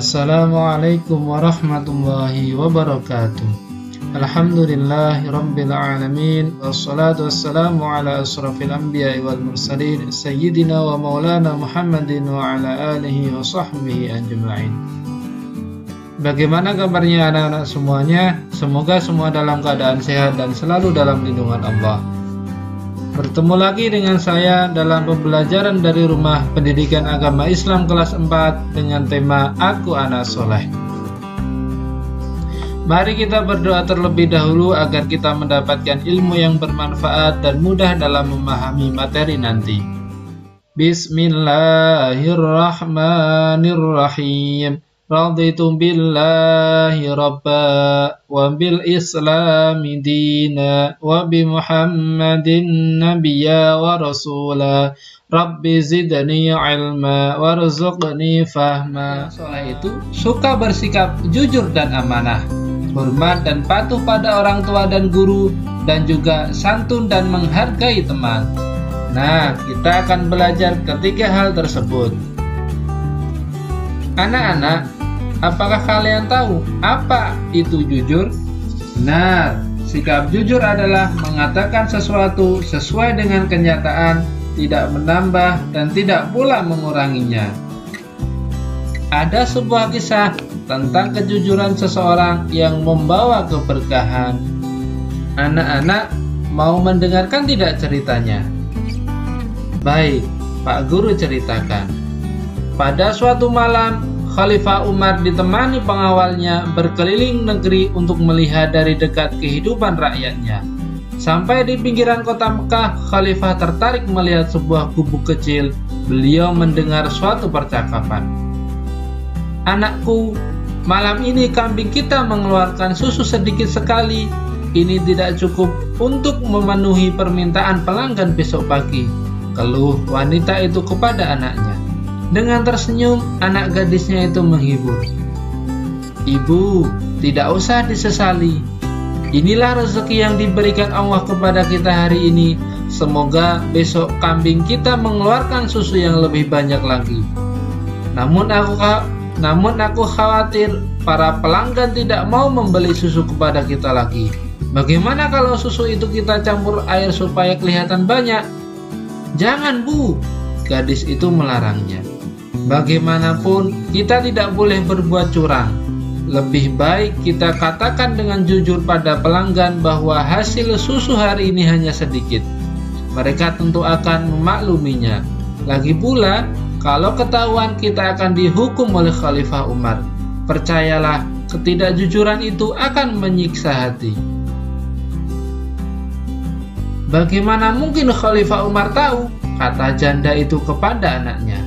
Assalamualaikum warahmatullahi wabarakatuh. Alhamdulillahi rabbil alamin. Wassalatu wassalamu ala asrafil anbiya'i wal mursalin Sayyidina wa maulana Muhammadin wa ala alihi wa sahbihi ajma'in. Bagaimana kabarnya anak-anak semuanya? Semoga semua dalam keadaan sehat dan selalu dalam lindungan Allah. Bertemu lagi dengan saya dalam pembelajaran dari Rumah Pendidikan Agama Islam kelas 4 dengan tema Aku Anak Soleh. Mari kita berdoa terlebih dahulu agar kita mendapatkan ilmu yang bermanfaat dan mudah dalam memahami materi nanti. Bismillahirrahmanirrahim. Raditu billahi rabba wa bil islami dina wa bi muhammadin nabiyya wa rasula rabbi zidni ilma warzuqni fahma. Soleh itu suka bersikap jujur dan amanah, hormat dan patuh pada orang tua dan guru, dan juga santun dan menghargai teman. Nah, kita akan belajar ketiga hal tersebut. Anak-anak, apakah kalian tahu apa itu jujur? Benar, sikap jujur adalah mengatakan sesuatu sesuai dengan kenyataan, tidak menambah dan tidak pula menguranginya. Ada sebuah kisah tentang kejujuran seseorang yang membawa keberkahan. Anak-anak mau mendengarkan tidak ceritanya? Baik, Pak Guru ceritakan. Pada suatu malam, Khalifah Umar ditemani pengawalnya berkeliling negeri untuk melihat dari dekat kehidupan rakyatnya. Sampai di pinggiran kota Mekah, Khalifah tertarik melihat sebuah gubuk kecil. Beliau mendengar suatu percakapan. "Anakku, malam ini kambing kita mengeluarkan susu sedikit sekali. Ini tidak cukup untuk memenuhi permintaan pelanggan besok pagi," keluh wanita itu kepada anaknya. Dengan tersenyum, anak gadisnya itu menghibur. "Ibu, tidak usah disesali. Inilah rezeki yang diberikan Allah kepada kita hari ini. Semoga besok kambing kita mengeluarkan susu yang lebih banyak lagi. Namun aku khawatir para pelanggan tidak mau membeli susu kepada kita lagi. Bagaimana kalau susu itu kita campur air supaya kelihatan banyak?" "Jangan, Bu," gadis itu melarangnya. Bagaimanapun, kita tidak boleh berbuat curang. Lebih baik kita katakan dengan jujur pada pelanggan bahwa hasil susu hari ini hanya sedikit. Mereka tentu akan memakluminya. Lagi pula, kalau ketahuan kita akan dihukum oleh Khalifah Umar. Percayalah, ketidakjujuran itu akan menyiksa hati. "Bagaimana mungkin Khalifah Umar tahu?" kata janda itu kepada anaknya.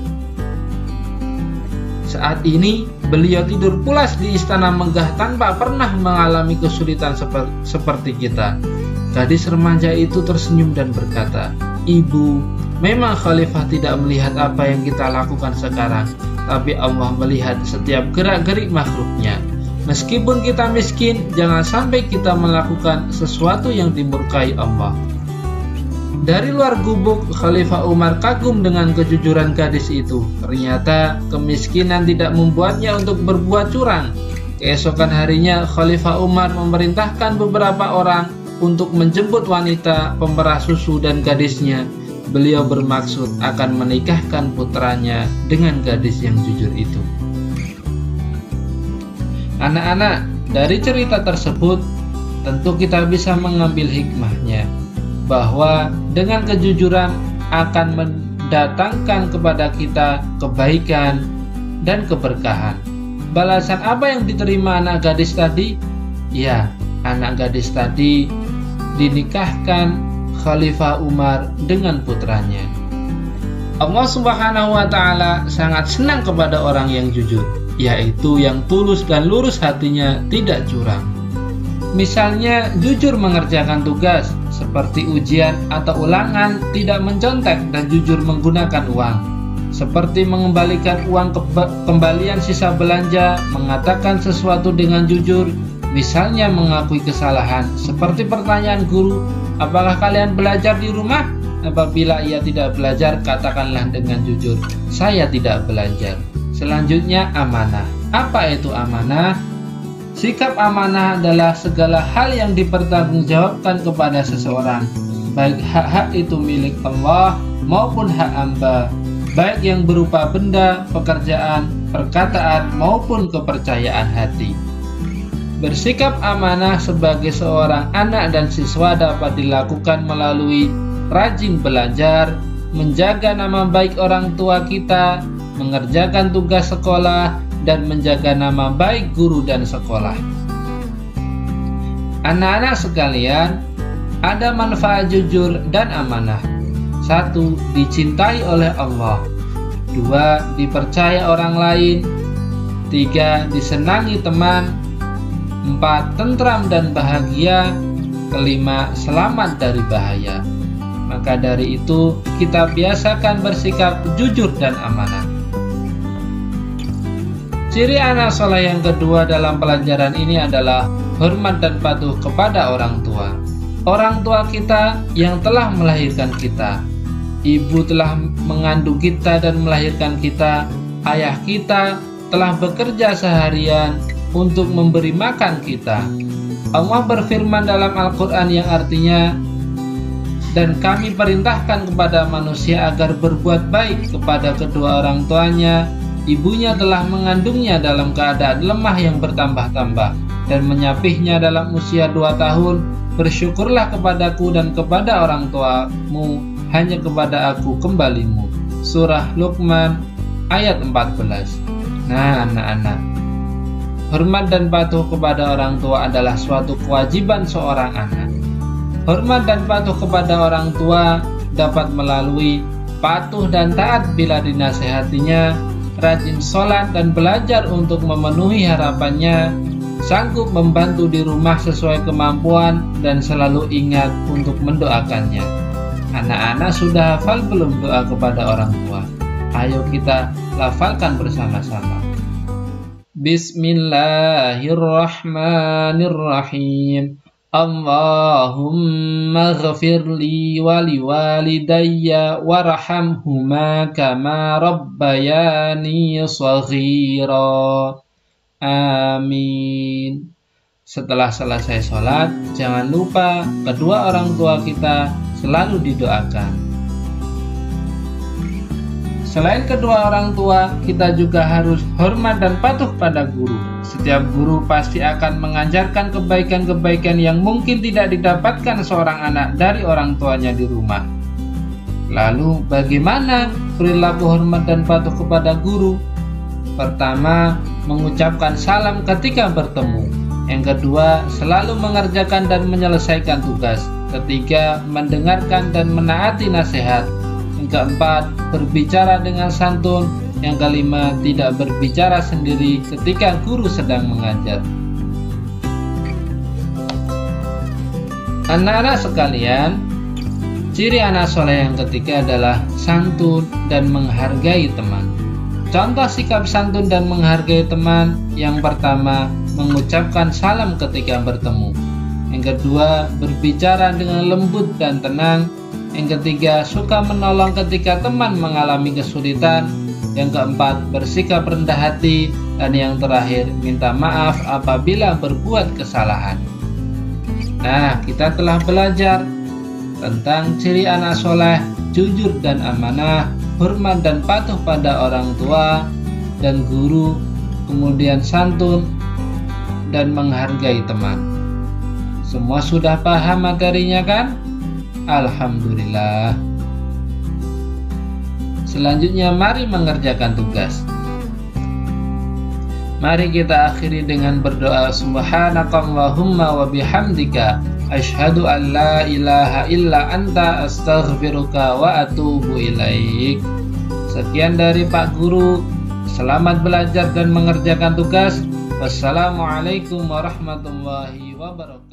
Saat ini, beliau tidur pulas di istana megah tanpa pernah mengalami kesulitan seperti kita. Gadis remaja itu tersenyum dan berkata, "Ibu, memang Khalifah tidak melihat apa yang kita lakukan sekarang, tapi Allah melihat setiap gerak-gerik makhluknya. Meskipun kita miskin, jangan sampai kita melakukan sesuatu yang dimurkai Allah." Dari luar gubuk, Khalifah Umar kagum dengan kejujuran gadis itu. Ternyata kemiskinan tidak membuatnya untuk berbuat curang. Keesokan harinya, Khalifah Umar memerintahkan beberapa orang untuk menjemput wanita pemerah susu dan gadisnya. Beliau bermaksud akan menikahkan putranya dengan gadis yang jujur itu. Anak-anak, dari cerita tersebut, tentu kita bisa mengambil hikmahnya, bahwa dengan kejujuran akan mendatangkan kepada kita kebaikan dan keberkahan. Balasan apa yang diterima anak gadis tadi? Ya, anak gadis tadi dinikahkan Khalifah Umar dengan putranya. Allah Subhanahu wa Ta'ala sangat senang kepada orang yang jujur, yaitu yang tulus dan lurus hatinya, tidak curang. Misalnya, jujur mengerjakan tugas seperti ujian atau ulangan, tidak mencontek dan jujur menggunakan uang. Seperti mengembalikan uang kembalian sisa belanja, mengatakan sesuatu dengan jujur, misalnya mengakui kesalahan. Seperti pertanyaan guru, "Apakah kalian belajar di rumah?" Apabila ia tidak belajar, katakanlah dengan jujur, "Saya tidak belajar." Selanjutnya, amanah. Apa itu amanah? Sikap amanah adalah segala hal yang dipertanggungjawabkan kepada seseorang, baik hak-hak itu milik Allah maupun hak hamba, baik yang berupa benda, pekerjaan, perkataan, maupun kepercayaan hati. Bersikap amanah sebagai seorang anak dan siswa dapat dilakukan melalui rajin belajar, menjaga nama baik orang tua kita, mengerjakan tugas sekolah, dan menjaga nama baik guru dan sekolah. Anak-anak sekalian, ada manfaat jujur dan amanah. 1. Dicintai oleh Allah. 2. Dipercaya orang lain. 3. Disenangi teman. 4. Tentram dan bahagia. 5. Selamat dari bahaya. Maka dari itu, kita biasakan bersikap jujur dan amanah. Ciri anak soleh yang kedua dalam pelajaran ini adalah hormat dan patuh kepada orang tua. Orang tua kita yang telah melahirkan kita. Ibu telah mengandung kita dan melahirkan kita. Ayah kita telah bekerja seharian untuk memberi makan kita. Allah berfirman dalam Al-Quran yang artinya, dan kami perintahkan kepada manusia agar berbuat baik kepada kedua orang tuanya. Ibunya telah mengandungnya dalam keadaan lemah yang bertambah-tambah dan menyapihnya dalam usia 2 tahun. Bersyukurlah kepadaku dan kepada orang tuamu, hanya kepada aku kembalimu. Surah Luqman ayat 14. Nah anak-anak, hormat dan patuh kepada orang tua adalah suatu kewajiban seorang anak. Hormat dan patuh kepada orang tua dapat melalui patuh dan taat bila dinasehatinya, rajin sholat dan belajar untuk memenuhi harapannya, sanggup membantu di rumah sesuai kemampuan, dan selalu ingat untuk mendoakannya. Anak-anak sudah hafal belum doa kepada orang tua? Ayo kita lafalkan bersama-sama. Bismillahirrahmanirrahim. Allahumma ghafirli wali walidayya warhamhuma kama rabbayani shaghira. Amin. Setelah selesai sholat, jangan lupa kedua orang tua kita selalu didoakan. Selain kedua orang tua, kita juga harus hormat dan patuh pada guru. Setiap guru pasti akan mengajarkan kebaikan-kebaikan yang mungkin tidak didapatkan seorang anak dari orang tuanya di rumah. Lalu bagaimana perilaku hormat dan patuh kepada guru? Pertama, mengucapkan salam ketika bertemu. Yang kedua, selalu mengerjakan dan menyelesaikan tugas. Ketiga, mendengarkan dan menaati nasihat. Yang keempat, berbicara dengan santun. Yang kelima, tidak berbicara sendiri ketika guru sedang mengajar. Anak-anak sekalian, ciri anak soleh yang ketiga adalah santun dan menghargai teman. Contoh sikap santun dan menghargai teman: yang pertama, mengucapkan salam ketika bertemu. Yang kedua, berbicara dengan lembut dan tenang. Yang ketiga, suka menolong ketika teman mengalami kesulitan. Yang keempat, bersikap rendah hati. Dan yang terakhir, minta maaf apabila berbuat kesalahan. Nah, kita telah belajar tentang ciri anak soleh: jujur dan amanah, hormat dan patuh pada orang tua dan guru, kemudian santun dan menghargai teman. Semua sudah paham materinya kan? Alhamdulillah. Selanjutnya mari mengerjakan tugas. Mari kita akhiri dengan berdoa. Subhanakallahumma wa bihamdika asyhadu an la ilaha illa anta astaghfiruka wa atubu ilaik. Sekian dari Pak Guru. Selamat belajar dan mengerjakan tugas. Wassalamualaikum warahmatullahi wabarakatuh.